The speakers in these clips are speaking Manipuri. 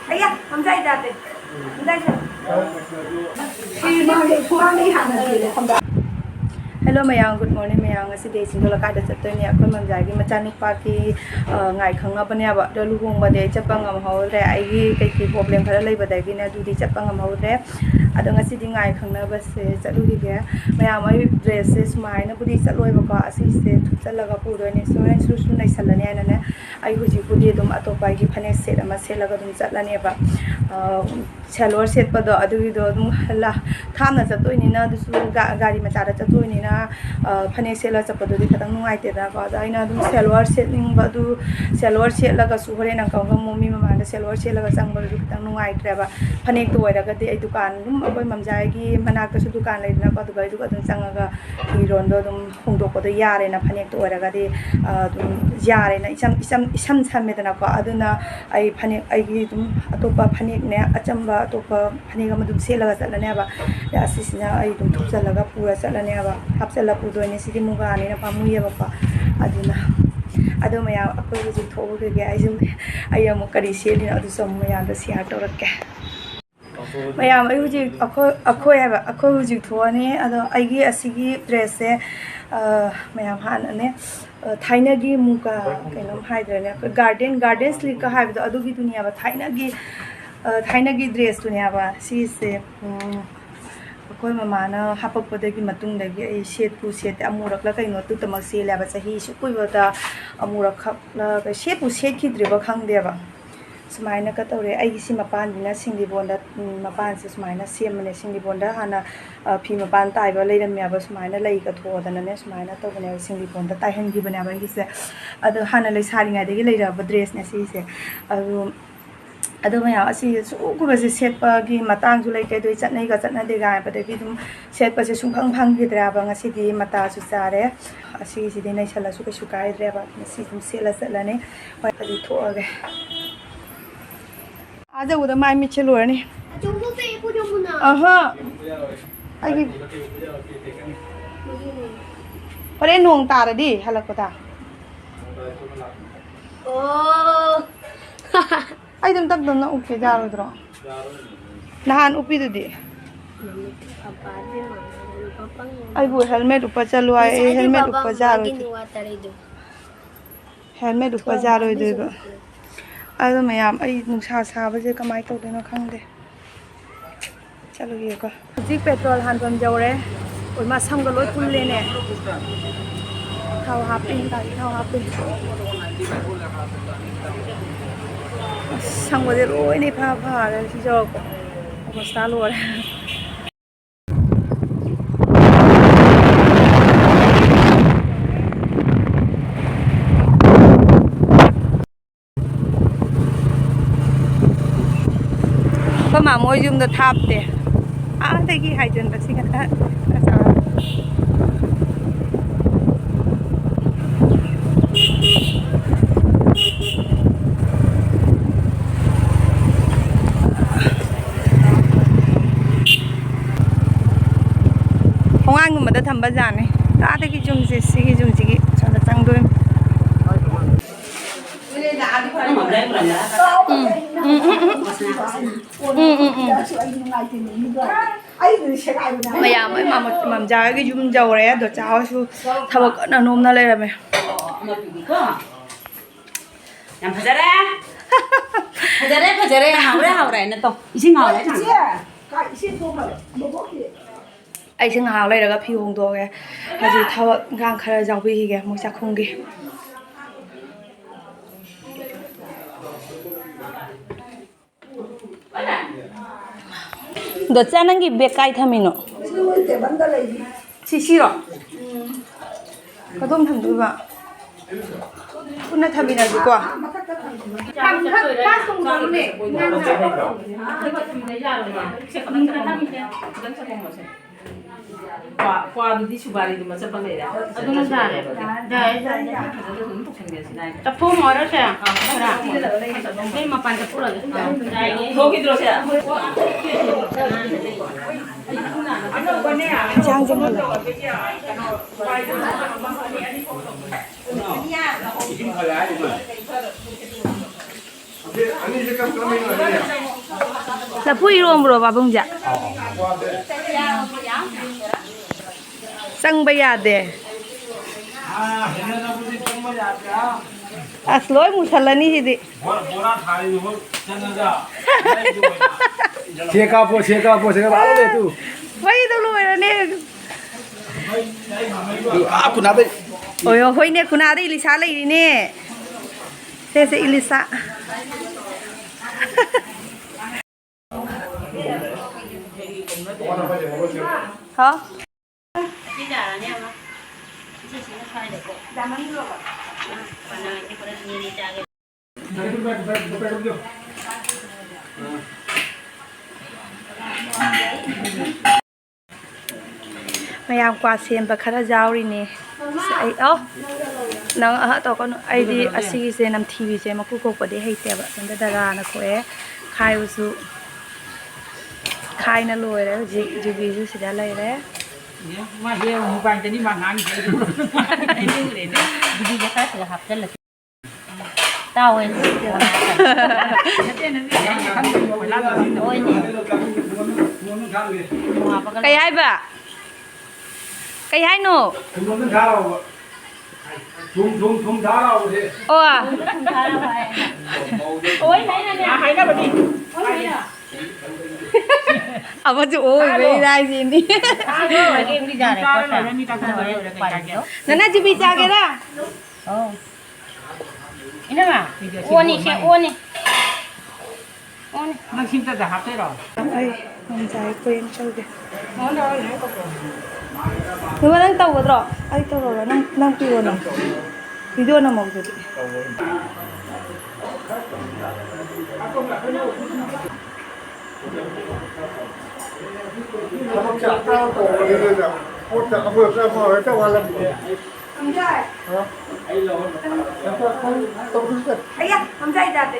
Ayah, không dây ra thì không dây rồi. Hello mayang, good morning mayang. Ngasi day Chingdongleikai da chattoy ne akhoi Yaimagi Machanupa ki ngai Khangnaba ne ba da Luhongbagi chappa ngam hawre ai gi problem khara leiba da gi ne du di chappa ngam hawre ado ngasi di ngai Khangnaba se chatlu gi ge mayang ai dress se smai na budi chatloi ba ko asi se chalaga pu do ne so ren su su nai salane ana ne ai huji budi dum atopai gi phane set ama selaga dum chatlane ba salwar set pa do adu gi do dum la thamna chatoi ni na du su gari ma chara chatoi ni na phane sela chapadu di khatang nungai te da ba aina dum salwar set ning ba du salwar set laga su hore nang kang mummi mama da salwar set laga chang ba du khatang nungai tre ba phane to oi raga de ai dukan dum akoi mamjai gi manak ta su dukan lai na ba du gai du ka dum changaga hiron do dum hongdok ko do yare na phane to oi raga de dum yare na isam me da na ko aduna ai phane ai gi dum atopa phane ne achamba atopa phane ga ma dum sela ga chala ne ba ya asisina ai dum thup chala ga pura chala ne ba hapsela pudoine sidi muga ni na pamuye ba aduna ado maya akoi ji thobu ge ai amu kari seli adu som maya da share torakke maya ai ji akoi ha akoi ji thone ado ai gi asigi dress se maya han ne thaina gi muga kenom haidra ne garden sleek ka ha ado gi dunia ba thaina gi dress dunia ba si se koi mama na hapak padagi matung dagi ai set pu set amurak la kai no tu tamak se la ba chahi su koi ba da amurak khap la ka set pu set ki driba khang de ba sumaina ka tore ai gi si mapan dina singli bonda mapan se sumaina sem ne singli bonda hana phi mapan tai ba leiram ya ba sumaina lei ka tho da na ne sumaina to bane singli bonda tai hen gi bana ba gi se adu hana lei sari ngai dagi leira ba dress ne si se ado maya asi su ku ba se set pa gi matang ju lai kai doi chat nei ga chat na de ga pa de gi dum set pa se sung phang gi dra ba ngasi di mata su sare asi si de nei chala su ka su kai dra ba si dum se la chat la ne hoi pa di tho ge a ja u da mai mi chelo ni chung bu pe pu jong bu na aha ai gi pare nong ta ra di hala ko ta oh ai dum tak dum na uke jaro dro nahan upi du di ai bu helmet upa chalu ai helmet upa jaro helmet upa jaro du ba ado mayam ai nungsa sa ba je kamai to de no khang de chalu ye ko ji petrol han bam jawre oi ma sam ga loi phul le ne thau hapin ta thau hapin sang qua đây rồi này pha rồi chỉ cho có xa luôn có mà môi zoom được tháp để đây cái hai chân bác sĩ cả không ai mà đã thầm bazar này đã thấy cái chung gì cho nó tăng đôi mày à mới mà một mầm trái cái chung dầu đấy đồ cháo su thằng bậc nó nôm nó lên rồi mày làm phải ra hào đấy nó to xin hào đấy thằng ai sinh hào đây là cái phiêu hồng đồ cái hay gì thao gang khai giàu bi cái một chắc không kì đồ cha năng cái bê cay tham mình xí rồi có tôm thằng đôi bạn hôm nay tham mình là gì quá qua đi subar đi mà sẽ bằng này đó. Aduh nggak Tepung orang saya. Ini mapan tepung lagi. Hoki terus ya. Jangan Iya. Lapu irom bro babung ja. Sang bayade. Asloi musalani hidi. Siapa baru tu. Wai dulu ni. Aku nanti. Oh yo, hoi ni kuna ada Ilisa lagi ni. Saya Ilisa. Hả? Cái gà là neo nó. Chị nó khai được. Dạ nó được ạ. Còn này cái con này đi ra cái. Mayam qua xem và khá giàu đi nè. Ai ơ. Nang to con ai đi asi se nam TV se ma ku ko pa de hei te ba san da ra na ko e khai usu khai na loi re ji bi ju si da lai re. Mà hiểu một vài cái đi mà ngang cái đi. Đi ra cái là học rất là. Tao ấy. Ôi nè. Cái hai ba. Cái hai nô. Thùng tháo đâu thì. Ô à. Ôi này nè. Hay đó đi. À mà chú ơi về đây gì đi. Em đi ra này có sao? Nó nói chị bị cha cái đó. Ồ. Ini mà. Uốn đi xem uốn đi. Uốn. Nó xin ta đã học thế rồi. Ơi, mình giải quên sao kìa. Nhưng mà đang tàu vào rồi. Ai tàu rồi đang video nào. Video nào mong rồi. Không dạy. Ấy à, không dạy ra đi.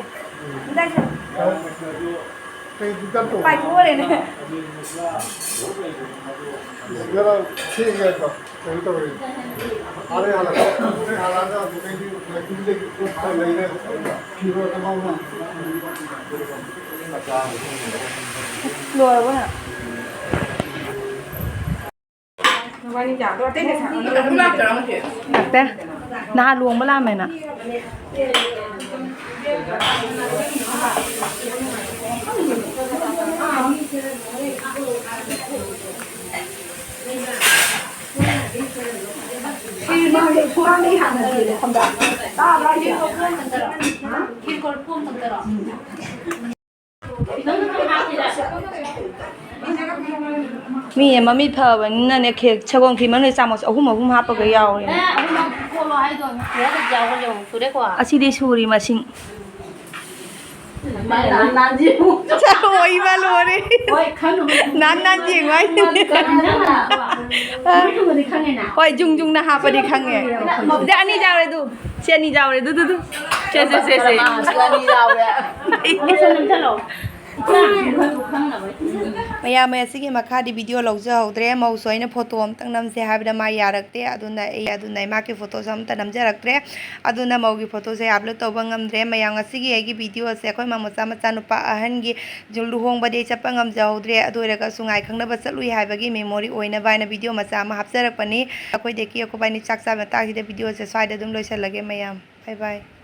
Không dạy ra. Phải thua đây này. Lùi quá nè. Đặt thế. Na luồng mới làm mày nè. Khi mà đi hàng này thì không được. Đó là gì? Khi con không được rồi. Mi mà mi phở vẫn là cái cho con khi mà người sao mà ông hấp cái dầu này. À chị đi suri mà xin. Sao ôi mà luôn đi. Nan gì vậy? Ôi dung na hấp đi khang nghe. Để anh đi giao đây du. Chị anh đi giao đây du. Chị. Anh đi giao đây. Maya maya sige makadi video logja hodre mau soina photo am tang nam se habda ma yarakte aduna ma ke photo sam ta nam jaraktre aduna mau gi photo se upload to bangam dre maya ngasigi ai gi video se khoi ma Machanupa ahan gi Luhongbagi chapangam ja hodre adoira ka sungai khangnaba chalui haibagi memory oina baina video macha ma hapjarak pani akhoi deki akhoi baini chaksa ma ta gi video se swaida dum loisal lage mayam bye bye.